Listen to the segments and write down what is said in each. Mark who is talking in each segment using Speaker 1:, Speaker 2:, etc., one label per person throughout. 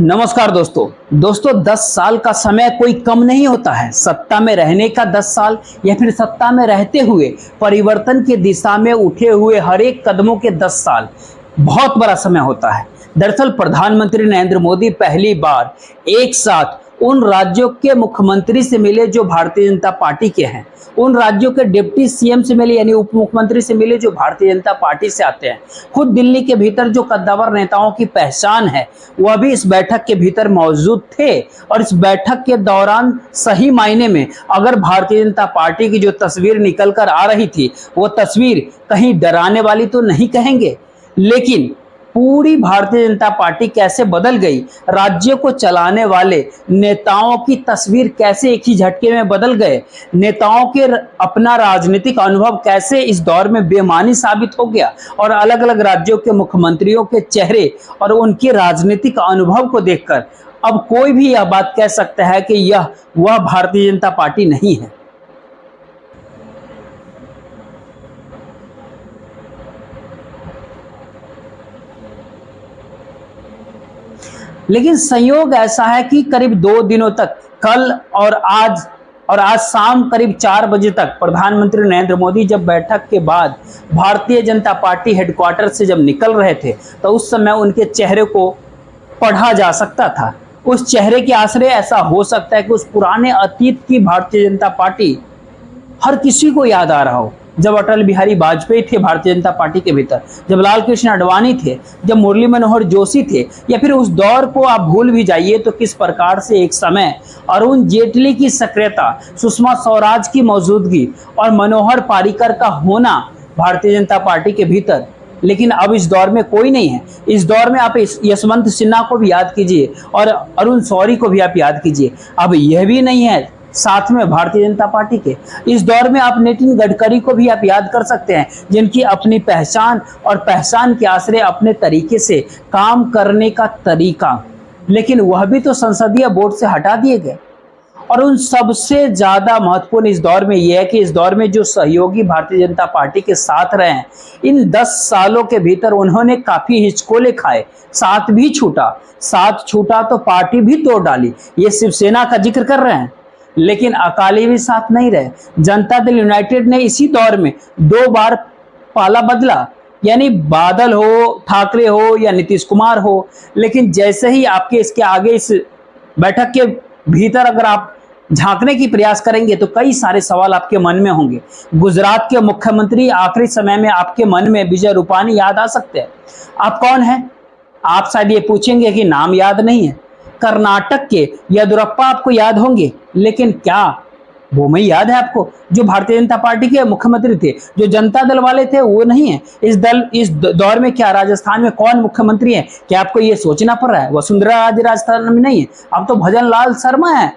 Speaker 1: नमस्कार दोस्तों 10 साल का समय कोई कम नहीं होता है। सत्ता में रहने का 10 साल या फिर सत्ता में रहते हुए परिवर्तन की दिशा में उठे हुए हर एक कदमों के 10 साल बहुत बड़ा समय होता है। दरअसल प्रधानमंत्री नरेंद्र मोदी पहली बार एक साथ उन राज्यों के मुख्यमंत्री से मिले जो भारतीय जनता पार्टी के हैं, उन राज्यों के डिप्टी सीएम से मिले यानी उप मुख्यमंत्री से मिले जो भारतीय जनता पार्टी से आते हैं। खुद दिल्ली के भीतर जो कद्दावर नेताओं की पहचान है वह भी इस बैठक के भीतर मौजूद थे। और इस बैठक के दौरान सही मायने में अगर भारतीय जनता पार्टी की जो तस्वीर निकल कर आ रही थी वो तस्वीर कहीं डराने वाली तो नहीं कहेंगे, लेकिन पूरी भारतीय जनता पार्टी कैसे बदल गई, राज्य को चलाने वाले नेताओं की तस्वीर कैसे एक ही झटके में बदल गए, नेताओं के अपना राजनीतिक अनुभव कैसे इस दौर में बेमानी साबित हो गया और अलग अलग राज्यों के मुख्यमंत्रियों के चेहरे और उनके राजनीतिक अनुभव को देखकर अब कोई भी यह बात कह सकता है कि यह वह भारतीय जनता पार्टी नहीं है। लेकिन संयोग ऐसा है कि करीब 2 दिनों तक कल और आज शाम करीब 4 बजे तक प्रधानमंत्री नरेंद्र मोदी जब बैठक के बाद भारतीय जनता पार्टी हेडक्वार्टर से जब निकल रहे थे तो उस समय उनके चेहरे को पढ़ा जा सकता था। उस चेहरे के आश्रय ऐसा हो सकता है कि उस पुराने अतीत की भारतीय जनता पार्टी हर किसी को याद आ रहा हो। जब अटल बिहारी वाजपेयी थे भारतीय जनता पार्टी के भीतर, जब लाल कृष्ण आडवाणी थे, जब मुरली मनोहर जोशी थे, या फिर उस दौर को आप भूल भी जाइए तो किस प्रकार से एक समय अरुण जेटली की सक्रियता, सुषमा स्वराज की मौजूदगी और मनोहर पार्रिकर का होना भारतीय जनता पार्टी के भीतर। लेकिन अब इस दौर में कोई नहीं है। इस दौर में आप यशवंत सिन्हा को भी याद कीजिए और अरुण शौरी को भी आप याद कीजिए। अब यह भी नहीं है साथ में भारतीय जनता पार्टी के। इस दौर में आप नितिन गडकरी को भी आप याद कर सकते हैं, जिनकी अपनी पहचान और पहचान के आश्रय अपने तरीके से काम करने का तरीका, लेकिन वह भी तो संसदीय बोर्ड से हटा दिए गए। और उन सबसे ज्यादा महत्वपूर्ण इस दौर में यह है कि इस दौर में जो सहयोगी भारतीय जनता पार्टी के साथ रहे हैं, इन 10 सालों के भीतर उन्होंने काफी हिचकोले खाए, साथ भी छूटा तो पार्टी भी तोड़ डाली। ये शिवसेना का जिक्र कर रहे हैं, लेकिन अकाली भी साथ नहीं रहे। जनता दल यूनाइटेड ने इसी दौर में 2 बार पाला बदला, यानी बादल हो, ठाकरे हो या नीतीश कुमार हो। लेकिन जैसे ही आपके इसके आगे इस बैठक के भीतर अगर आप झांकने की प्रयास करेंगे तो कई सारे सवाल आपके मन में होंगे। गुजरात के मुख्यमंत्री आखिरी समय में आपके मन में विजय रूपानी याद आ सकते हैं। आप कौन हैं? आप शायद ये पूछेंगे कि नाम याद नहीं है। कर्नाटक के येदियुरप्पा आपको याद होंगे, लेकिन क्या वो मैं याद है आपको जो भारतीय जनता पार्टी के मुख्यमंत्री थे, जो जनता दल वाले थे? वो नहीं है। इस दौर में क्या राजस्थान में कौन मुख्यमंत्री है? क्या आपको ये सोचना पड़ रहा है? वसुंधरा राजे राजस्थान में नहीं है, अब तो भजन लाल शर्मा है।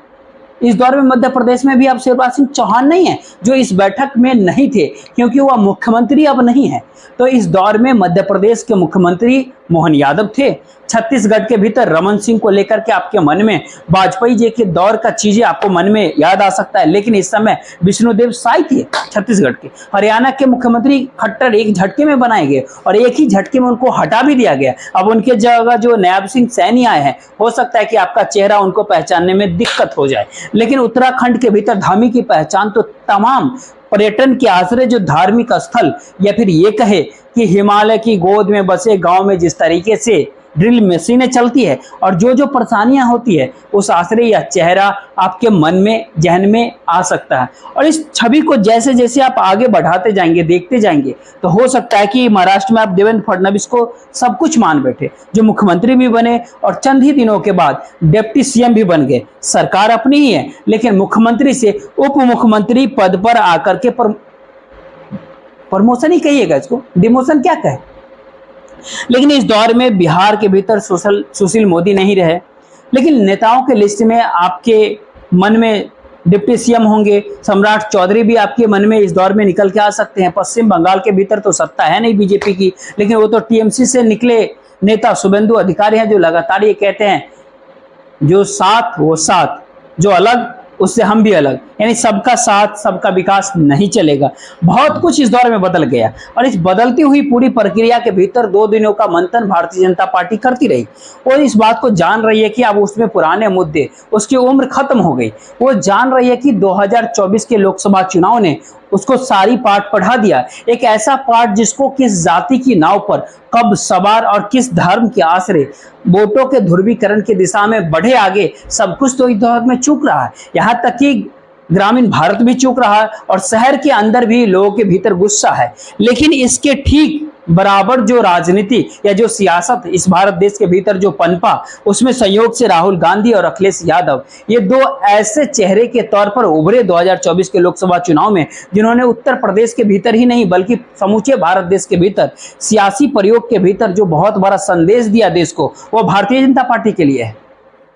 Speaker 1: इस दौर में मध्य प्रदेश में भी अब शिवराज सिंह चौहान नहीं है, जो इस बैठक में नहीं थे क्योंकि वह मुख्यमंत्री अब नहीं है। तो इस दौर में मध्य प्रदेश के मुख्यमंत्री मोहन यादव थे। छत्तीसगढ़ के भीतर रमन सिंह को लेकर के आपके मन में वाजपेयी जी के दौर का चीजें आपको मन में याद आ सकता है, लेकिन इस समय विष्णुदेव साय थे छत्तीसगढ़ के। हरियाणा के मुख्यमंत्री खट्टर एक झटके में बनाए गए और एक ही झटके में उनको हटा भी दिया गया। अब उनके जगह जो नायब सिंह सैनी आए हैं, हो सकता है कि आपका चेहरा उनको पहचानने में दिक्कत हो जाए। लेकिन उत्तराखंड के भीतर धामी की पहचान तो तमाम पर्यटन के आश्रय जो धार्मिक स्थल या फिर ये कहे कि हिमालय की गोद में बसे गांव में जिस तरीके से ड्रिल मशीनें चलती है और जो जो परेशानियां होती है, उस आश्रय या चेहरा आपके मन में, जहन में आ सकता है। और इस छवि को जैसे जैसे आप आगे बढ़ाते जाएंगे, देखते जाएंगे, तो हो सकता है कि महाराष्ट्र में आप देवेंद्र फडणवीस को सब कुछ मान बैठे, जो मुख्यमंत्री भी बने और चंद ही दिनों के बाद डिप्टी सीएम भी बन गए। सरकार अपनी ही है, लेकिन मुख्यमंत्री से उप मुख्यमंत्री पद पर आकर के प्रमोशन ही कहिएगा, इसको डिमोशन क्या कहे। लेकिन इस दौर में बिहार के भीतर सुशील मोदी नहीं रहे, लेकिन नेताओं के लिस्ट में आपके मन में डिप्टी सीएम होंगे। सम्राट चौधरी भी आपके मन में इस दौर में निकल के आ सकते हैं। पश्चिम बंगाल के भीतर तो सत्ता है नहीं बीजेपी की, लेकिन वो तो टीएमसी से निकले नेता शुभेंदु अधिकारी हैं, जो लगातार ये कहते हैं जो साथ वो साथ, जो अलग उससे हम भी अलग, यानी सबका साथ सबका विकास नहीं चलेगा। बहुत कुछ इस दौर में बदल गया और इस बदलती हुई पूरी प्रक्रिया के भीतर 2 दिनों का मंथन भारतीय जनता पार्टी करती रही और इस बात को जान रही है कि अब उसमें पुराने मुद्दे, उसकी उम्र खत्म हो गई। वो जान रही है कि 2024 के लोकसभा चुनाव ने उसको सारी पाठ पढ़ा दिया, एक ऐसा पाठ जिसको किस जाति की नाव पर कब सवार और किस धर्म के आश्रय वोटों के ध्रुवीकरण की दिशा में बढ़े आगे, सब कुछ तो इस दौर में चूक रहा है। यहाँ तक कि ग्रामीण भारत भी चूक रहा है और शहर के अंदर भी लोगों के भीतर गुस्सा है। लेकिन इसके ठीक बराबर जो राजनीति या जो सियासत इस भारत देश के भीतर जो पनपा, उसमें संयोग से राहुल गांधी और अखिलेश यादव, ये दो ऐसे चेहरे के तौर पर उभरे 2024 के लोकसभा चुनाव में, जिन्होंने उत्तर प्रदेश के भीतर ही नहीं बल्कि समूचे भारत देश के भीतर सियासी प्रयोग के भीतर जो बहुत बड़ा संदेश दिया देश को, वो भारतीय जनता पार्टी के लिए है।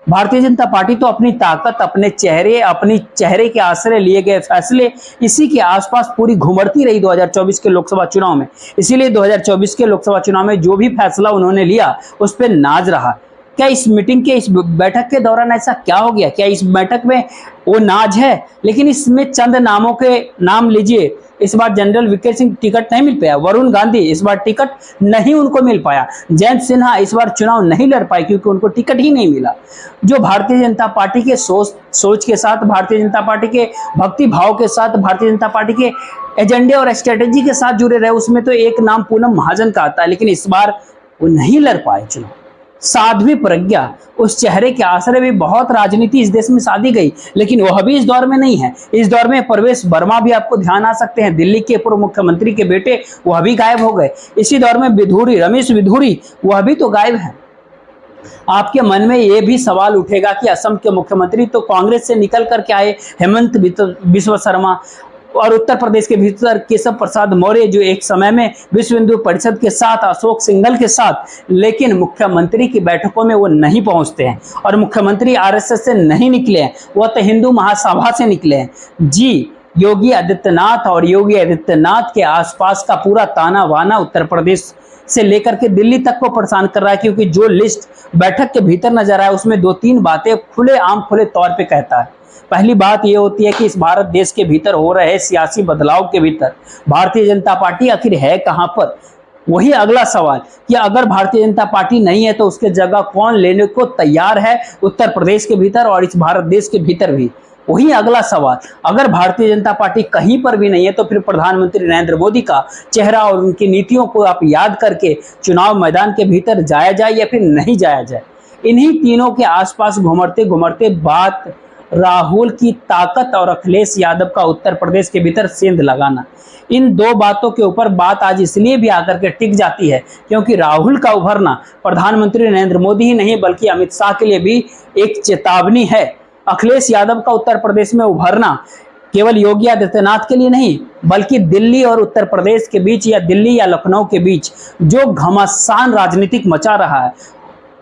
Speaker 1: भारतीय जनता पार्टी तो अपनी ताकत, अपनी चेहरे के आश्रय लिए गए फैसले, इसी के आसपास पूरी घुमड़ती रही 2024 के लोकसभा चुनाव में। इसीलिए 2024 के लोकसभा चुनाव में जो भी फैसला उन्होंने लिया उस पर नाज रहा। क्या इस मीटिंग के, इस बैठक के दौरान ऐसा क्या हो गया? क्या इस बैठक में वो नाज है? लेकिन इसमें चंद नामों के नाम लीजिए। इस बार जनरल वीके सिंह टिकट नहीं मिल पाया, वरुण गांधी इस बार टिकट नहीं उनको मिल पाया, जयंत सिन्हा इस बार चुनाव नहीं लड़ पाए क्योंकि उनको टिकट ही नहीं मिला। जो भारतीय जनता पार्टी के सोच के साथ, भारतीय जनता पार्टी के भक्ति भाव के साथ, भारतीय जनता पार्टी के एजेंडे और स्ट्रेटेजी के साथ जुड़े रहे, उसमें तो एक नाम पूनम महाजन का आता है, लेकिन इस बार वो नहीं लड़ पाए चुनाव। साध्वी प्रज्ञा, उस चेहरे के आश्रय भी बहुत राजनीति इस देश में साधी गई, लेकिन वह भी इस दौर में नहीं है। इस दौर में प्रवेश वर्मा भी आपको ध्यान आ सकते हैं, दिल्ली के पूर्व मुख्यमंत्री के बेटे, वह भी गायब हो गए। इसी दौर में रमेश विधुरी, वह भी तो गायब है। आपके मन में यह भी सवाल उठेगा कि असम के मुख्यमंत्री तो कांग्रेस से निकल करके आए, हेमंत बिस्वा शर्मा, और उत्तर प्रदेश के भीतर केशव प्रसाद मौर्य, जो एक समय में विश्व हिंदू परिषद के साथ, अशोक सिंघल के साथ, लेकिन मुख्यमंत्री की बैठकों में वो नहीं पहुंचते हैं और मुख्यमंत्री आरएसएस से नहीं निकले हैं, वह तो हिंदू महासभा से निकले हैं। जी, योगी आदित्यनाथ और योगी आदित्यनाथ के आसपास का पूरा ताना बाना उत्तर प्रदेश से लेकर के दिल्ली तक को परेशान कर रहा है, क्योंकि जो लिस्ट बैठक के भीतर नजर आए उसमें 2-3 बातें खुले तौर पे कहता है। पहली बात यह होती है कि इस भारत देश के भीतर हो रहे सियासी बदलाव के भीतर भारतीय जनता पार्टी आखिर है कहां पर। वही अगला सवाल कि अगर भारतीय जनता पार्टी नहीं है तो उसके जगह कौन लेने को तैयार है उत्तर प्रदेश के भीतर और इस भारत देश के भीतर भी। वही अगला सवाल, अगर भारतीय जनता पार्टी कहीं पर भी नहीं है तो फिर प्रधानमंत्री नरेंद्र मोदी का चेहरा और उनकी नीतियों को आप याद करके चुनाव मैदान के भीतर जाया जाए या फिर नहीं जाया जाए। इन्हीं तीनों के आसपास घुमड़ते घुमड़ते बात राहुल की ताकत और अखिलेश यादव का उत्तर प्रदेश के भीतर सेंध लगाना, इन दो बातों के ऊपर बात आज इसलिए भी आकर के टिक जाती है क्योंकि राहुल का उभरना प्रधानमंत्री नरेंद्र मोदी ही नहीं बल्कि अमित शाह के लिए भी एक चेतावनी है। अखिलेश यादव का उत्तर प्रदेश में उभरना केवल योगी आदित्यनाथ के लिए नहीं बल्कि दिल्ली और उत्तर प्रदेश के बीच या दिल्ली या लखनऊ के बीच जो घमासान राजनीतिक मचा रहा है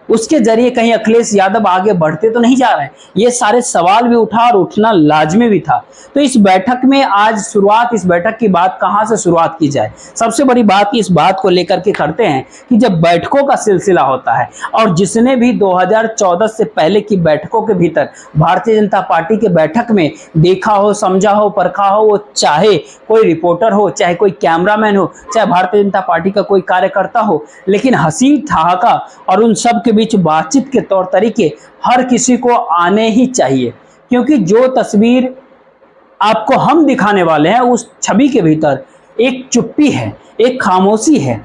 Speaker 1: उसके जरिए कहीं अखिलेश यादव आगे बढ़ते तो नहीं जा रहे हैं। ये सारे सवाल भी उठा और उठना लाजमी भी था। तो इस बैठक में आज शुरुआत, इस बैठक की बात कहां से शुरुआत की जाए? सबसे बड़ी बात इस बात को लेकर के करते हैं कि जब बैठकों का सिलसिला होता है और जिसने भी 2014 से पहले की बैठकों के भीतर भारतीय जनता पार्टी के बैठक में देखा हो, समझा हो, परखा हो, वो चाहे कोई रिपोर्टर हो, चाहे कोई कैमरामैन हो, चाहे भारतीय जनता पार्टी का कोई कार्यकर्ता हो, लेकिन हंसी ठहाका और उन सब के बीच बातचीत के तौर तरीके हर किसी को आने ही चाहिए, क्योंकि जो तस्वीर आपको हम दिखाने वाले हैं उस छवि के भीतर एक चुप्पी है, एक खामोशी है।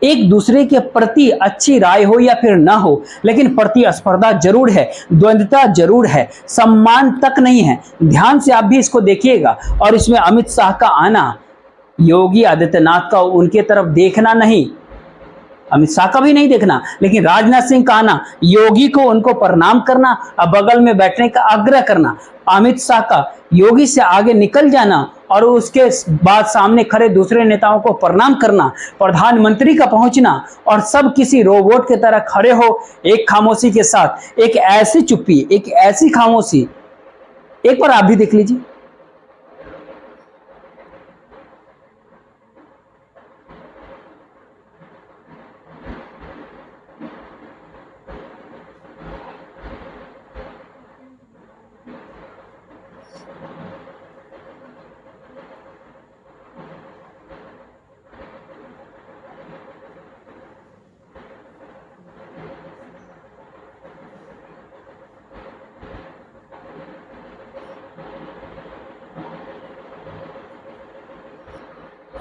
Speaker 1: एक दूसरे के प्रति अच्छी राय हो या फिर ना हो, लेकिन प्रतिस्पर्धा जरूर है, द्वंद्वता जरूर है, सम्मान तक नहीं है। ध्यान से आप भी इसको देखिएगा। और इसमें अमित शाह का आना, योगी आदित्यनाथ का उनके तरफ देखना नहीं, अमित शाह का भी नहीं देखना, लेकिन राजनाथ सिंह का आना, योगी को उनको प्रणाम करना और बगल में बैठने का आग्रह करना, अमित शाह का योगी से आगे निकल जाना और उसके बाद सामने खड़े दूसरे नेताओं को प्रणाम करना, प्रधानमंत्री का पहुंचना और सब किसी रोबोट की तरह खड़े हो एक खामोशी के साथ, एक ऐसी चुप्पी, एक ऐसी खामोशी, एक बार आप भी देख लीजिए।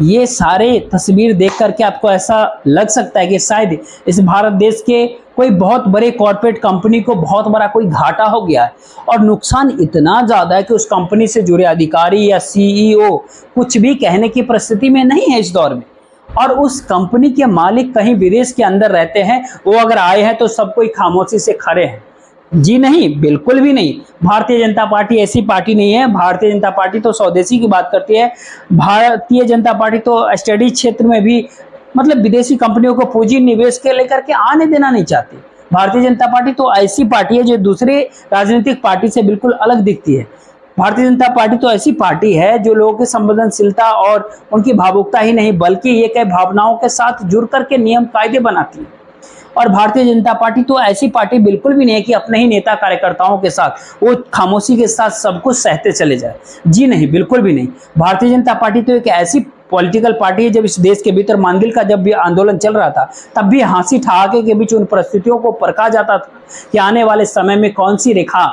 Speaker 1: ये सारे तस्वीर देख करके आपको ऐसा लग सकता है कि शायद इस भारत देश के कोई बहुत बड़े कॉर्पोरेट कंपनी को बहुत बड़ा कोई घाटा हो गया है और नुकसान इतना ज़्यादा है कि उस कंपनी से जुड़े अधिकारी या सीईओ कुछ भी कहने की परिस्थिति में नहीं है इस दौर में। और उस कंपनी के मालिक कहीं विदेश के अंदर रहते हैं, वो अगर आए हैं तो सब कोई खामोशी से खड़े हैं। जी नहीं, बिल्कुल भी नहीं। भारतीय जनता पार्टी ऐसी पार्टी नहीं है। भारतीय जनता पार्टी तो स्वदेशी की बात करती है। भारतीय जनता पार्टी तो स्टडी क्षेत्र में भी मतलब विदेशी कंपनियों को पूंजी निवेश के लेकर के आने देना नहीं चाहती। भारतीय जनता पार्टी तो ऐसी पार्टी है जो दूसरे राजनीतिक पार्टी से बिल्कुल अलग दिखती है। भारतीय जनता पार्टी तो ऐसी पार्टी है जो लोगों की संवेदनशीलता और उनकी भावुकता ही नहीं बल्कि ये कई भावनाओं के साथ जुड़ करके नियम कायदे बनाती है। और भारतीय जनता पार्टी तो ऐसी पार्टी बिल्कुल भी नहीं है कि अपने ही नेता कार्यकर्ताओं के साथ वो खामोशी के साथ सब कुछ सहते चले जाए। जी नहीं, बिल्कुल भी नहीं। भारतीय जनता पार्टी तो एक ऐसी पॉलिटिकल पार्टी है, जब इस देश के भीतर मानदिल का जब भी आंदोलन चल रहा था तब भी हंसी ठहाके के बीच उन परिस्थितियों को परखा जाता था कि आने वाले समय में कौन सी रेखा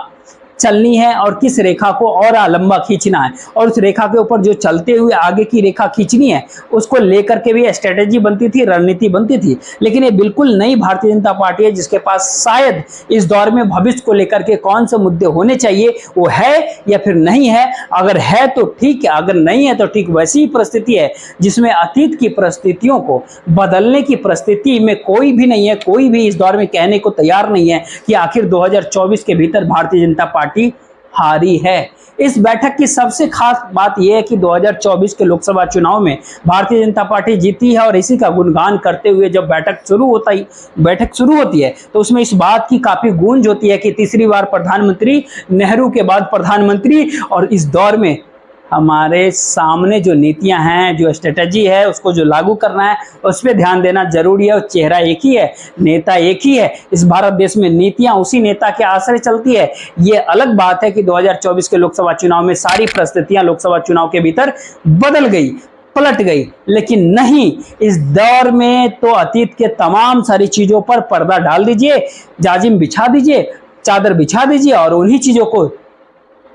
Speaker 1: चलनी है और किस रेखा को और लंबा खींचना है, और उस रेखा के ऊपर जो चलते हुए आगे की रेखा खींचनी है उसको लेकर के भी स्ट्रेटेजी बनती थी, रणनीति बनती थी। लेकिन ये बिल्कुल नई भारतीय जनता पार्टी है जिसके पास शायद इस दौर में भविष्य को लेकर के कौन से मुद्दे होने चाहिए वो है या फिर नहीं है। अगर है तो ठीक है, अगर नहीं है तो ठीक। वैसी ही परिस्थिति है जिसमें अतीत की परिस्थितियों को बदलने की परिस्थिति में कोई भी नहीं है। कोई भी इस दौर में कहने को तैयार नहीं है कि आखिर 2024 के भीतर भारतीय जनता पार्टी हारी है। इस बैठक की सबसे खास बात यह है कि 2024 के लोकसभा चुनाव में भारतीय जनता पार्टी जीती है और इसी का गुणगान करते हुए जब बैठक शुरू होती है तो उसमें इस बात की काफी गूंज होती है कि तीसरी बार प्रधानमंत्री, नेहरू के बाद प्रधानमंत्री, और इस दौर में हमारे सामने जो नीतियां हैं, जो स्ट्रेटजी है, उसको जो लागू करना है उस पर ध्यान देना जरूरी है। और चेहरा एक ही है, नेता एक ही है। इस भारत देश में नीतियां उसी नेता के आश्रय चलती है। ये अलग बात है कि 2024 के लोकसभा चुनाव में सारी परिस्थितियां लोकसभा चुनाव के भीतर बदल गई, पलट गई, लेकिन नहीं, इस दौर में तो अतीत के तमाम सारी चीजों पर पर्दा डाल दीजिए, जाजिम बिछा दीजिए, चादर बिछा दीजिए और उन्हीं चीजों को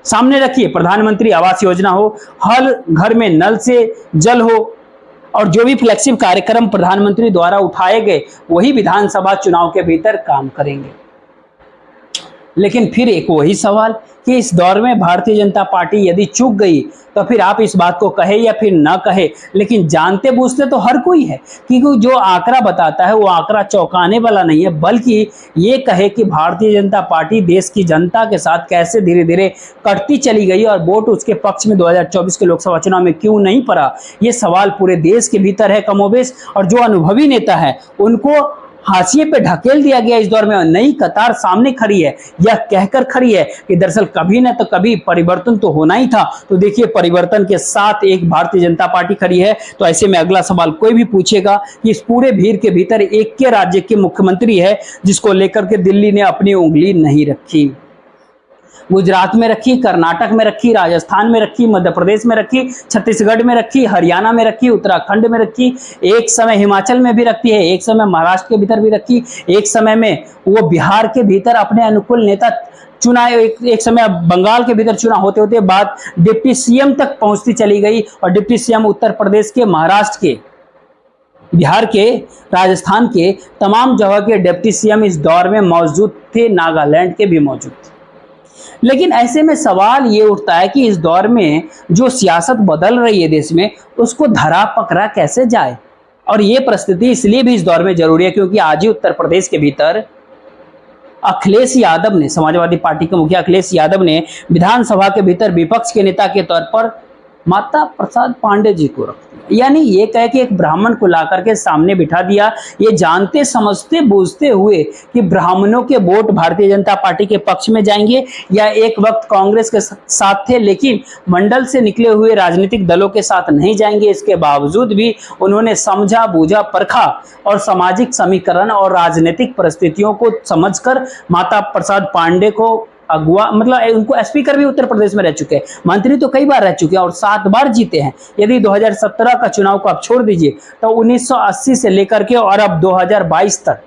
Speaker 1: सामने रखिए। प्रधानमंत्री आवास योजना हो, हर घर में नल से जल हो, और जो भी फ्लैगशिप कार्यक्रम प्रधानमंत्री द्वारा उठाए गए वही विधानसभा चुनाव के भीतर काम करेंगे। लेकिन फिर एक वही सवाल कि इस दौर में भारतीय जनता पार्टी यदि चूक गई तो फिर आप इस बात को कहे या फिर ना कहे, लेकिन जानते बूझते तो हर कोई है, क्योंकि जो आंकड़ा बताता है वो आंकड़ा चौंकाने वाला नहीं है, बल्कि ये कहे कि भारतीय जनता पार्टी देश की जनता के साथ कैसे धीरे धीरे कटती चली गई और वोट उसके पक्ष में 2024 के लोकसभा चुनाव में क्यों नहीं पड़ा। ये सवाल पूरे देश के भीतर है कमोबेश, और जो अनुभवी नेता है उनको हाशिए पे ढकेल दिया गया। इस दौर में नई कतार सामने खड़ी है, यह कहकर खड़ी है कि दरअसल कभी न तो कभी परिवर्तन तो होना ही था। तो देखिए, परिवर्तन के साथ एक भारतीय जनता पार्टी खड़ी है। तो ऐसे में अगला सवाल कोई भी पूछेगा कि इस पूरे भीड़ के भीतर एक के राज्य के मुख्यमंत्री है जिसको लेकर के दिल्ली ने अपनी उंगली नहीं रखी। गुजरात में रखी, कर्नाटक में रखी, राजस्थान में रखी, मध्य प्रदेश में रखी, छत्तीसगढ़ में रखी, हरियाणा में रखी, उत्तराखंड में रखी, एक समय हिमाचल में भी रखती है, एक समय महाराष्ट्र के भीतर भी रखी, एक समय में वो बिहार के भीतर अपने अनुकूल नेता चुना, एक समय बंगाल के भीतर चुना होते होते बाद डिप्टी सीएम तक पहुंचती चली गई। और डिप्टी सीएम उत्तर प्रदेश के, महाराष्ट्र के, बिहार के, राजस्थान के तमाम जगह के डिप्टी सीएम इस दौर में मौजूद थे, नागालैंड के भी मौजूद थे। लेकिन ऐसे में सवाल ये उठता है कि इस दौर में जो सियासत बदल रही है देश में, उसको धरा पकड़ा कैसे जाए। और ये परिस्थिति इसलिए भी इस दौर में जरूरी है क्योंकि आज ही उत्तर प्रदेश के भीतर अखिलेश यादव ने, समाजवादी पार्टी के मुखिया अखिलेश यादव ने विधानसभा के भीतर विपक्ष के नेता के तौर पर माता प्रसाद पांडे जी को रख दिया। यानी ये कह के एक ब्राह्मण को ला करके सामने बिठा दिया, ये जानते समझते बूझते हुए कि ब्राह्मणों के वोट भारतीय जनता पार्टी के पक्ष में जाएंगे, या एक वक्त कांग्रेस के साथ थे लेकिन मंडल से निकले हुए राजनीतिक दलों के साथ नहीं जाएंगे। इसके बावजूद भी उन्होंने समझा, बूझा, परखा और सामाजिक समीकरण और राजनीतिक परिस्थितियों को समझकर माता प्रसाद पांडे को अगुआ, मतलब उनको स्पीकर भी उत्तर प्रदेश में रह चुके हैं, मंत्री तो कई बार रह चुके हैं और 7 बार जीते हैं। यदि 2017 का चुनाव को आप छोड़ दीजिए तो 1980 से लेकर के और अब 2022 तक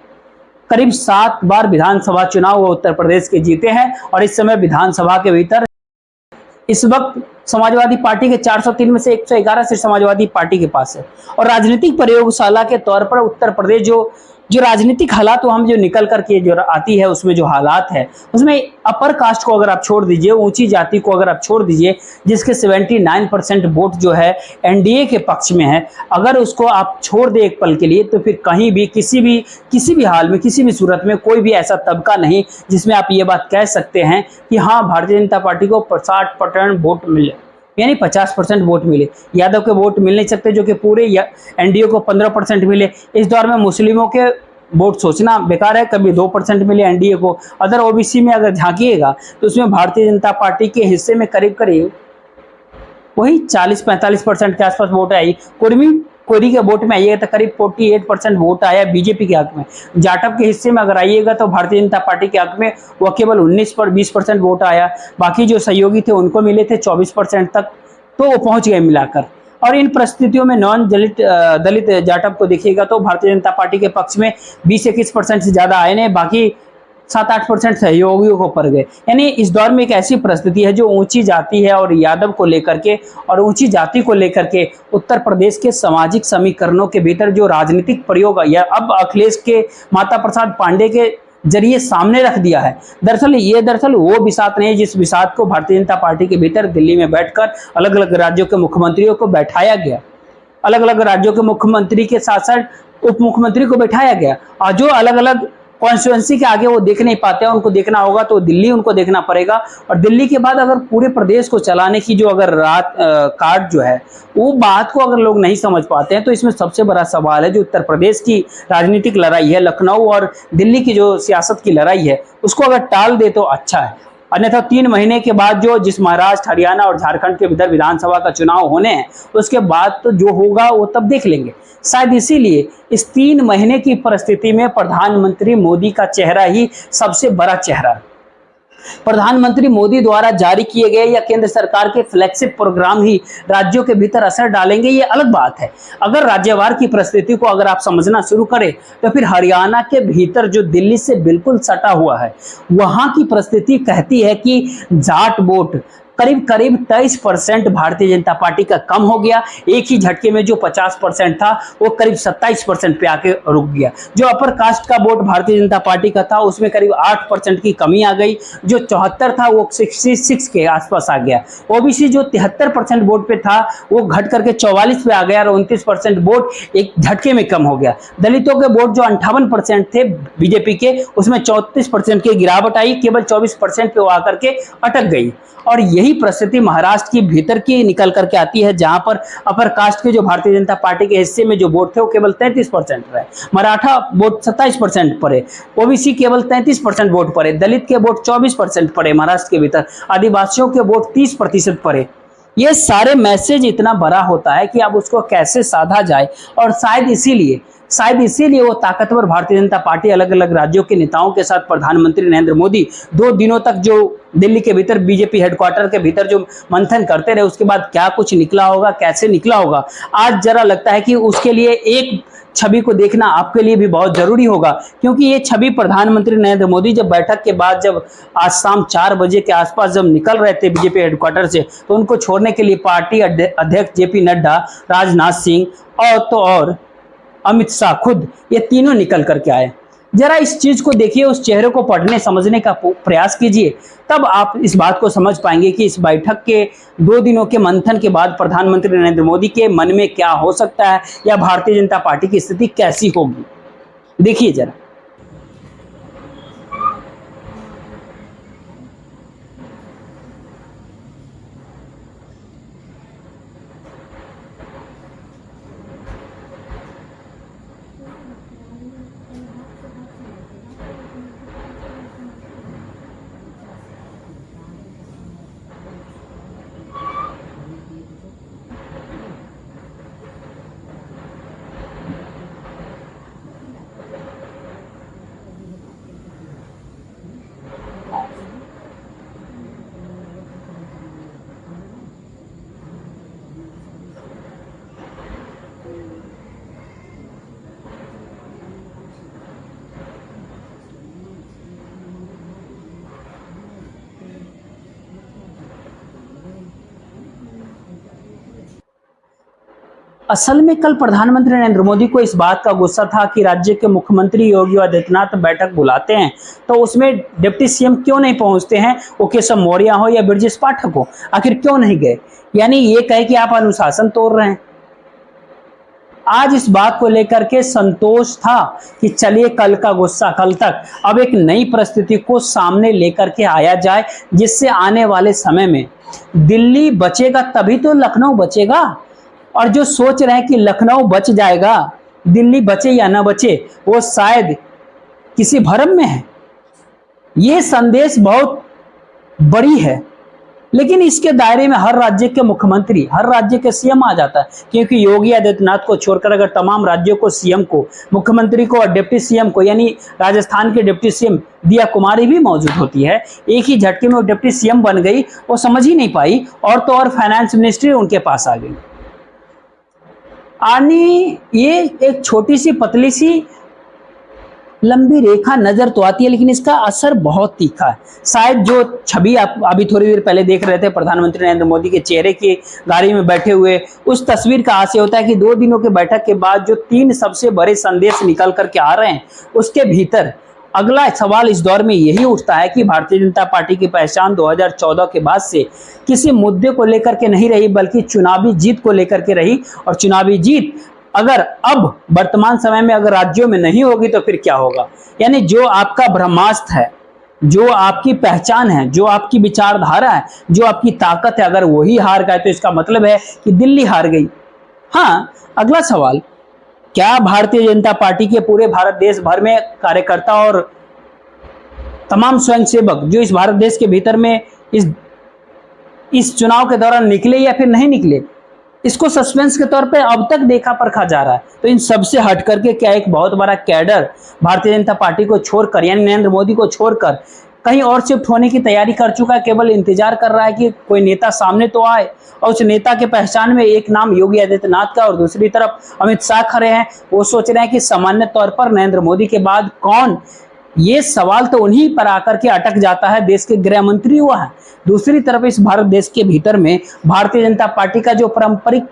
Speaker 1: करीब 7 बार विधानसभा चुनाव वो उत्तर प्रदेश के जीते हैं। और इस समय विधानसभा के भीतर इस वक्त समाजवादी पार्टी के 403 में से 111 सीट समाजवादी पार्टी के पास है। और राजनीतिक प्रयोगशाला के तौर पर उत्तर प्रदेश जो जो राजनीतिक हालात हम जो निकल करके जो आती है, उसमें जो हालात है, उसमें अपर कास्ट को अगर आप छोड़ दीजिए, ऊंची जाति को अगर आप छोड़ दीजिए, जिसके 79% वोट जो है एनडीए के पक्ष में है, अगर उसको आप छोड़ दे एक पल के लिए, तो फिर कहीं भी किसी भी हाल में, किसी भी सूरत में कोई भी ऐसा तबका नहीं जिसमें आप ये बात कह सकते हैं कि हाँ, भारतीय जनता पार्टी को 60% वोट मिले, यानी 50% वोट मिले। यादव के वोट मिल नहीं सकते, जो कि पूरे एनडीए को 15% मिले। इस दौर में मुस्लिमों के वोट सोचना बेकार है, कभी 2% मिले एनडीए को। अदर ओबीसी में अगर झांकिएगा तो उसमें भारतीय जनता पार्टी के हिस्से में करीब करीब वही 40-45% के आसपास वोट आई। कोरी के वोट में आइएगा तो करीब 48% वोट आया बीजेपी के हक में। जाटव के हिस्से में अगर आइएगा तो भारतीय जनता पार्टी के हक में वह केवल 20% वोट आया। बाकी जो सहयोगी थे उनको मिले थे 24% तक, तो वो पहुंच गए मिलाकर। और इन परिस्थितियों में नॉन दलित जाटव को देखिएगा तो भारतीय जनता पार्टी के पक्ष में 20-21% से ज्यादा आए नहीं, बाकी 7-8% सहयोगियों को पड़ गए। यानी इस दौर में एक ऐसी परिस्थिति है जो ऊंची जाति है और यादव को लेकर के और ऊंची जाति को लेकर के उत्तर प्रदेश के सामाजिक समीकरणों के भीतर जो राजनीतिक प्रयोग या अब अखिलेश के माता प्रसाद पांडे के जरिए सामने रख दिया है। दरअसल वो बिसात नहीं है जिस बिसात को भारतीय जनता पार्टी के भीतर दिल्ली में बैठकर अलग अलग राज्यों के मुख्यमंत्रियों को बैठाया गया, अलग अलग राज्यों के मुख्यमंत्री के साथ साथ उप मुख्यमंत्री को बैठाया गया। और जो अलग अलग कॉन्स्टिट्यूएंसी के आगे वो देख नहीं पाते हैं, उनको देखना होगा तो दिल्ली उनको देखना पड़ेगा। और दिल्ली के बाद अगर पूरे प्रदेश को चलाने की जो अगर कार्ड जो है, वो बात को अगर लोग नहीं समझ पाते हैं, तो इसमें सबसे बड़ा सवाल है जो उत्तर प्रदेश की राजनीतिक लड़ाई है, लखनऊ और दिल्ली की जो सियासत की लड़ाई है, उसको अगर टाल दे तो अच्छा है। अन्यथा 3 महीने के बाद जिस महाराष्ट्र, हरियाणा और झारखंड के भीतर विधानसभा का चुनाव होने हैं, उसके बाद तो जो होगा वो तब देख लेंगे। शायद इसीलिए इस 3 महीने की परिस्थिति में प्रधानमंत्री मोदी का चेहरा ही सबसे बड़ा चेहरा है। प्रधानमंत्री मोदी द्वारा जारी किए गए या केंद्र सरकार के फ्लैगशिप प्रोग्राम ही राज्यों के भीतर असर डालेंगे, ये अलग बात है। अगर राज्यवार की परिस्थिति को अगर आप समझना शुरू करें तो फिर हरियाणा के भीतर जो दिल्ली से बिल्कुल सटा हुआ है, वहां की परिस्थिति कहती है कि जाट वोट करीब करीब 23% भारतीय जनता पार्टी का कम हो गया। एक ही झटके में जो 50% था वो करीब 27% पे आके रुक गया। जो अपर कास्ट का वोट भारतीय जनता पार्टी का था उसमें करीब 8% की कमी आ गई। जो 74 था वो 66 के आसपास आ गया। ओबीसी जो 73% वोट पे था वो घट करके 44 पे आ गया और 29% वोट एक झटके में कम हो गया। दलितों के वोट जो 58% थे बीजेपी के, उसमें 34% की गिरावट आई, केवल 24% पे वो आकर के अटक गई। और यही परिस्थिति महाराष्ट्र की भीतर की निकल करके आती है, जहां पर अपर कास्ट के जो भारतीय जनता पार्टी के हिस्से में जो वोट थे वो केवल 33% रहे। मराठा वोट 27% पड़े, ओबीसी केवल 33% वोट पड़े, दलित के वोट 24% पड़े महाराष्ट्र के भीतर, आदिवासियों के वोट 30% पड़े। ये सारे मैसेज इतना बड़ा होता है कि अब उसको कैसे साधा जाए। और शायद इसीलिए वो ताकतवर भारतीय जनता पार्टी अलग अलग राज्यों के नेताओं के साथ प्रधानमंत्री नरेंद्र मोदी 2 दिनों तक जो दिल्ली के भीतर बीजेपी हेडक्वार्टर के भीतर जो मंथन करते रहे, उसके बाद क्या कुछ निकला होगा, कैसे निकला होगा, आज जरा लगता है कि उसके लिए एक छवि को देखना आपके लिए भी बहुत जरूरी होगा। क्योंकि ये छवि प्रधानमंत्री नरेंद्र मोदी जब बैठक के बाद जब आज शाम 4 बजे के आसपास जब निकल रहे थे बीजेपी हेडक्वार्टर से, तो उनको छोड़ने के लिए पार्टी अध्यक्ष जेपी नड्डा, राजनाथ सिंह और अमित शाह खुद, ये तीनों निकल करके आए। जरा इस चीज को देखिए, उस चेहरे को पढ़ने समझने का प्रयास कीजिए, तब आप इस बात को समझ पाएंगे कि इस बैठक के 2 दिनों के मंथन के बाद प्रधानमंत्री नरेंद्र मोदी के मन में क्या हो सकता है या भारतीय जनता पार्टी की स्थिति कैसी होगी। देखिए जरा। असल में कल प्रधानमंत्री नरेंद्र मोदी को इस बात का गुस्सा था कि राज्य के मुख्यमंत्री योगी आदित्यनाथ बैठक बुलाते हैं तो उसमें डिप्टी सीएम क्यों नहीं पहुंचते हैं, वो केशव मौर्य हो या ब्रजेश पाठक हो, आखिर क्यों नहीं गए। यानी ये कहे कि आप अनुशासन तोड़ रहे हैं। आज इस बात को लेकर के संतोष था कि चलिए कल का गुस्सा कल तक, अब एक नई परिस्थिति को सामने लेकर के आया जाए जिससे आने वाले समय में दिल्ली बचेगा तभी तो लखनऊ बचेगा। और जो सोच रहे हैं कि लखनऊ बच जाएगा, दिल्ली बचे या ना बचे, वो शायद किसी भ्रम में है। ये संदेश बहुत बड़ी है, लेकिन इसके दायरे में हर राज्य के मुख्यमंत्री, हर राज्य के सीएम आ जाता है, क्योंकि योगी आदित्यनाथ को छोड़कर अगर तमाम राज्यों को सीएम को, मुख्यमंत्री को और डिप्टी सीएम को, यानी राजस्थान के डिप्टी सीएम दिया कुमारी भी मौजूद होती है, एक ही झटके में वो डिप्टी सीएम बन गई, वो समझ ही नहीं पाई, और तो और फाइनेंस मिनिस्ट्री उनके पास आ गई। आनी ये एक छोटी सी पतली सी लंबी रेखा नजर तो आती है, लेकिन इसका असर बहुत तीखा है। शायद जो छवि आप अभी थोड़ी देर पहले देख रहे थे प्रधानमंत्री नरेंद्र मोदी के चेहरे की गाड़ी में बैठे हुए, उस तस्वीर का आशय होता है कि 2 दिनों के बैठक के बाद जो 3 सबसे बड़े संदेश निकल करके आ रहे हैं, उसके भीतर अगला सवाल इस दौर में यही उठता है कि भारतीय जनता पार्टी की पहचान 2014 के बाद से किसी मुद्दे को लेकर के नहीं रही, बल्कि चुनावी जीत को लेकर के रही। और चुनावी जीत अगर अब वर्तमान समय में अगर राज्यों में नहीं होगी तो फिर क्या होगा। यानी जो आपका ब्रह्मास्त्र है, जो आपकी पहचान है, जो आपकी विचारधारा है, जो आपकी ताकत है, अगर वही हार गए तो इसका मतलब है कि दिल्ली हार गई। हाँ, अगला सवाल, क्या भारतीय जनता पार्टी के पूरे भारत देश भर में कार्यकर्ता और तमाम स्वयंसेवक जो इस भारत देश के भीतर में इस चुनाव के दौरान निकले या फिर नहीं निकले, इसको सस्पेंस के तौर पे अब तक देखा परखा जा रहा है। तो इन सबसे हट करके क्या एक बहुत बड़ा कैडर भारतीय जनता पार्टी को छोड़कर, यानी नरेंद्र मोदी को छोड़कर कहीं और शिफ्ट होने की तैयारी कर चुका है, केवल इंतजार कर रहा है कि कोई नेता सामने तो आए। और उस नेता के पहचान में एक नाम योगी आदित्यनाथ का और दूसरी तरफ अमित शाह खड़े हैं। वो सोच रहे हैं कि सामान्य तौर पर नरेंद्र मोदी के बाद कौन, ये सवाल तो उन्हीं पर आकर के अटक जाता है। देश के गृह मंत्री हुआ है। दूसरी तरफ इस भारत देश के भीतर में भारतीय जनता पार्टी का जो पारंपरिक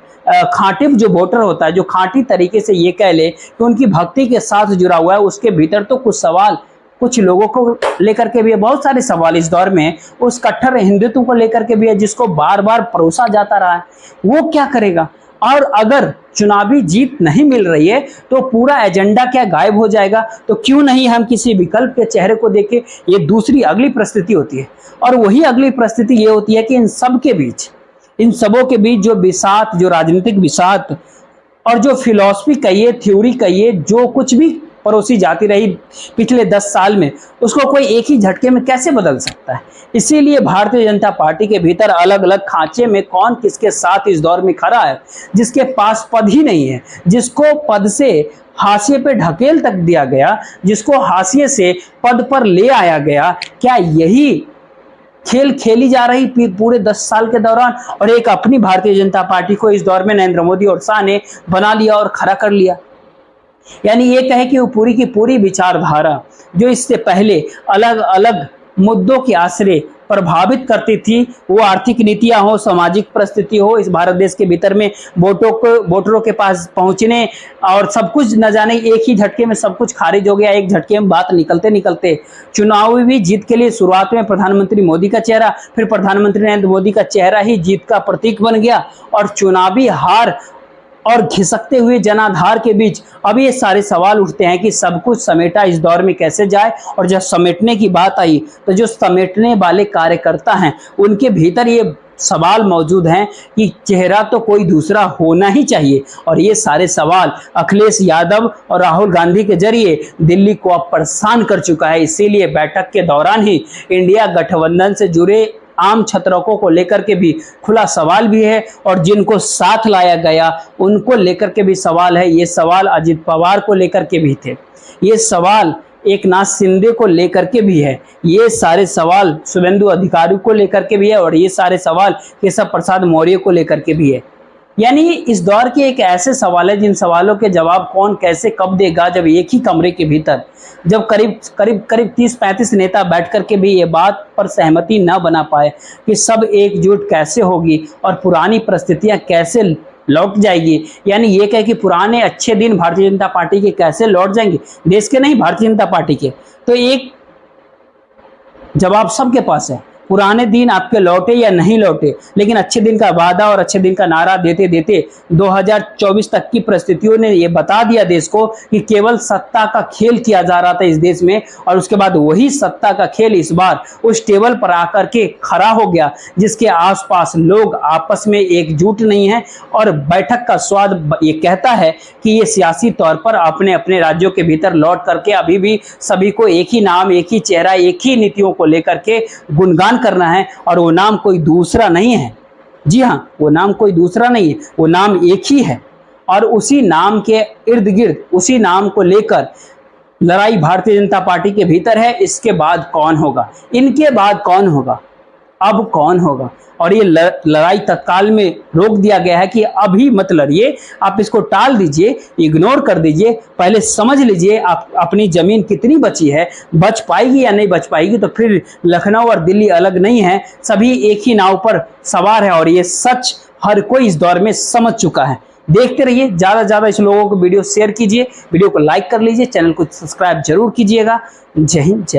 Speaker 1: खांटिव जो वोटर होता है, जो खांटी तरीके से ये कह ले कि उनकी भक्ति के साथ जुड़ा हुआ है, उसके भीतर तो कुछ सवाल कुछ लोगों को लेकर के भी है। बहुत सारे सवाल इस दौर में उस कट्टर हिंदुत्व को लेकर के भी है, जिसको बार बार परोसा जाता रहा है। वो क्या करेगा, और अगर चुनावी जीत नहीं मिल रही है तो पूरा एजेंडा क्या गायब हो जाएगा। तो क्यों नहीं हम किसी विकल्प के चेहरे को देखें। ये दूसरी अगली परिस्थिति होती है। और वही अगली परिस्थिति ये होती है कि इन सबों के बीच जो बिसात, जो राजनीतिक बिसात और जो फिलॉसफी कहिए, थ्योरी कहिए, जो कुछ भी परोसी जाती रही पिछले 10 साल में, उसको कोई एक ही झटके में कैसे बदल सकता है। इसीलिए भारतीय जनता पार्टी के भीतर अलग अलग खांचे में कौन किसके साथ इस दौर में खड़ा है, जिसके पास पद ही नहीं है, जिसको पद से हाशिए पे ढकेल तक दिया गया, जिसको हाशिए से पद पर ले आया गया, क्या यही खेल खेली जा रही पूरे 10 साल के दौरान। और एक अपनी भारतीय जनता पार्टी को इस दौर में नरेंद्र मोदी और शाह ने बना लिया और खड़ा कर लिया। यानी ये कहे कि वो पूरी की पूरी विचारधारा जो इससे पहले अलग अलग मुद्दों के आश्रय प्रभावित करती थी, वो आर्थिक नीतियां हो, सामाजिक परिस्थिति हो, इस भारत देश के भीतर में वोटरों के पास पहुंचने और सब कुछ न जाने एक ही झटके में सब कुछ खारिज हो गया। एक झटके में बात निकलते निकलते चुनावी जीत के लिए शुरुआत में प्रधानमंत्री मोदी का चेहरा, फिर प्रधानमंत्री नरेंद्र मोदी का चेहरा ही जीत का प्रतीक बन गया। और चुनावी हार और घिसकते हुए जनाधार के बीच अब ये सारे सवाल उठते हैं कि सब कुछ समेटा इस दौर में कैसे जाए। और जब समेटने की बात आई तो जो समेटने वाले कार्यकर्ता हैं उनके भीतर ये सवाल मौजूद हैं कि चेहरा तो कोई दूसरा होना ही चाहिए। और ये सारे सवाल अखिलेश यादव और राहुल गांधी के जरिए दिल्ली को अब परेशान कर चुका है। इसीलिए बैठक के दौरान ही इंडिया गठबंधन से जुड़े आम छतरकों को लेकर के भी खुला सवाल भी है, और जिनको साथ लाया गया उनको लेकर के भी सवाल है। ये सवाल अजित पवार को लेकर के भी थे, ये सवाल एकनाथ शिंदे को लेकर के भी है, ये सारे सवाल शुभेंदु अधिकारी को लेकर के भी है, और ये सारे सवाल केशव प्रसाद मौर्य को लेकर के भी है। यानी इस दौर के एक ऐसे सवाल है जिन सवालों के जवाब कौन कैसे कब देगा, जब एक ही कमरे के भीतर जब करीब 30-35 नेता बैठ कर के भी ये बात पर सहमति न बना पाए कि सब एकजुट कैसे होगी और पुरानी परिस्थितियां कैसे लौट जाएगी। यानी ये कहे कि पुराने अच्छे दिन भारतीय जनता पार्टी के कैसे लौट जाएंगे, देश के नहीं भारतीय जनता पार्टी के। तो एक जवाब सबके पास है, पुराने दिन आपके लौटे या नहीं लौटे, लेकिन अच्छे दिन का वादा और अच्छे दिन का नारा देते देते 2024 तक की परिस्थितियों ने यह बता दिया देश को कि केवल सत्ता का खेल किया जा रहा था इस देश में, और उसके बाद वही सत्ता का खेल इस बार उस टेबल पर आकर के खड़ा हो गया, जिसके आसपास लोग आपस में एकजुट नहीं है। और बैठक का स्वाद ये कहता है कि ये सियासी तौर पर अपने अपने राज्यों के भीतर लौट करके अभी भी सभी को एक ही नाम, एक ही चेहरा, एक ही नीतियों को लेकर के गुणगान करना है, और वो नाम कोई दूसरा नहीं है। जी हाँ, वो नाम कोई दूसरा नहीं है, वो नाम एक ही है। और उसी नाम के इर्द गिर्द, उसी नाम को लेकर लड़ाई भारतीय जनता पार्टी के भीतर है। इसके बाद कौन होगा, इनके बाद कौन होगा, अब कौन होगा। और ये लड़ाई तत्काल में रोक दिया गया है कि अभी मत लड़िए, आप इसको टाल दीजिए, इग्नोर कर दीजिए, पहले समझ लीजिए आप अपनी जमीन कितनी बची है, बच पाएगी या नहीं बच पाएगी। तो फिर लखनऊ और दिल्ली अलग नहीं है, सभी एक ही नाव पर सवार है, और ये सच हर कोई इस दौर में समझ चुका है। देखते रहिए, ज़्यादा से ज़्यादा इस लोगों को वीडियो शेयर कीजिए, वीडियो को लाइक कर लीजिए, चैनल को सब्सक्राइब जरूर कीजिएगा। जय हिंद, जय